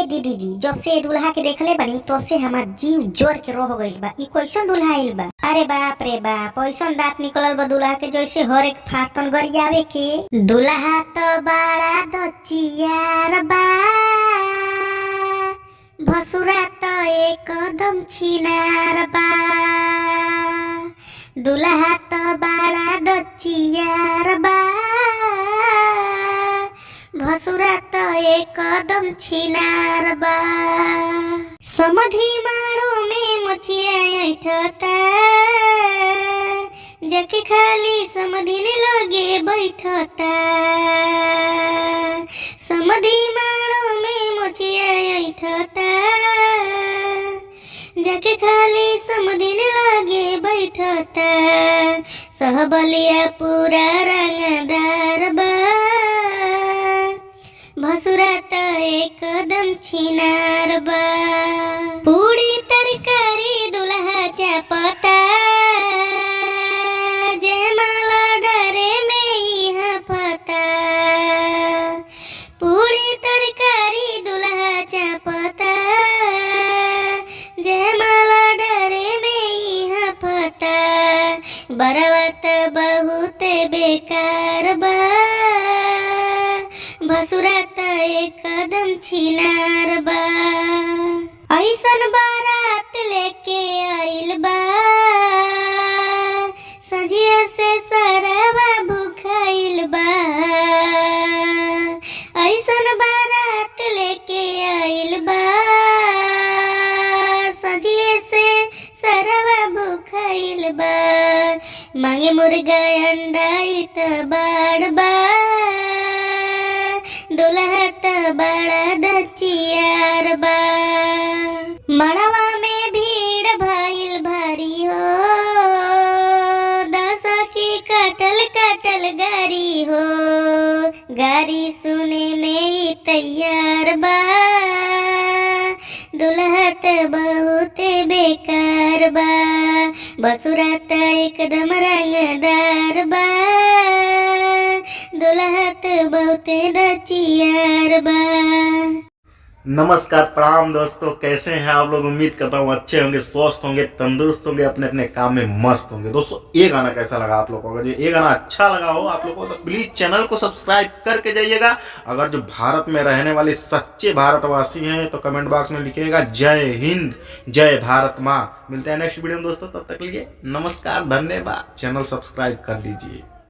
दीदी जी, जब से दूल्हा के देखले बनी तब से हमार जीव जोर के रोह गइल बा। ई कैसन दूल्हा आइल बा? अरे बाप रे बाप, ऐसन दांत निकलल बा दूल्हा के जैसे हर एक फाटन गरियावे के। दूल्हा तो बड़ा दचियार बा, भसुरा तो एकदम छिनार बा। दूल्हा तो बड़ा दचियार बा, भसुरा तो एकदम छिनार बा। समधी माड़ो में मचिया ऐठता, जाके खाली समधी ने लगे बैठता। समधी माड़ो में मचिया ऐठता, जाके खाली समधी ने लगे बैठता। सहबलिया पूरा रंगदार बा, भसुरा तो एकदम छिनार बा। पूरी तरकारी दूल्हा चापता, जयमाला डरे में इहा फता। पूरी तरकारी दूल्हा चापता, जयमाला डरे में इहा फता। बरवत बहुत बेकार बा, भसुरा तो एकदम छिनार बा। ऐसन बारात लेके आइल बा, सजिया से सरवा भुखाइल बा। ऐसन बारात लेके आइल बा, सजिया से सरवा भुखाइल बा। मांगे मुर्गा अंडा इत बाड़ बा, दूल्हा तो बड़ा दचियार बा। मड़वा में भीड़ भइल भारी हो, दस की कटल कटल गारी हो। गारी सुने में ही तैयार बा, दूल्हा तो बहुत बेकार बा। भसुरा तो एकदम रंगदार बा, दूल्हा तो बहुत दचियार बा। नमस्कार, प्रणाम दोस्तों, कैसे हैं आप लोग? उम्मीद करता हूँ अच्छे होंगे, स्वस्थ होंगे, तंदुरुस्त होंगे, अपने अपने काम में मस्त होंगे। दोस्तों, ये गाना कैसा लगा आप लोगों को? अगर ये गाना अच्छा लगा हो आप लोगों को तो प्लीज चैनल को सब्सक्राइब करके जाइएगा। अगर जो भारत में रहने वाले सच्चे भारतवासी हैं तो कमेंट बॉक्स में लिखिएगा जय हिंद, जय भारत माँ। मिलते हैं नेक्स्ट वीडियो में दोस्तों, तब तक के लिए नमस्कार, धन्यवाद। चैनल सब्सक्राइब कर लीजिए।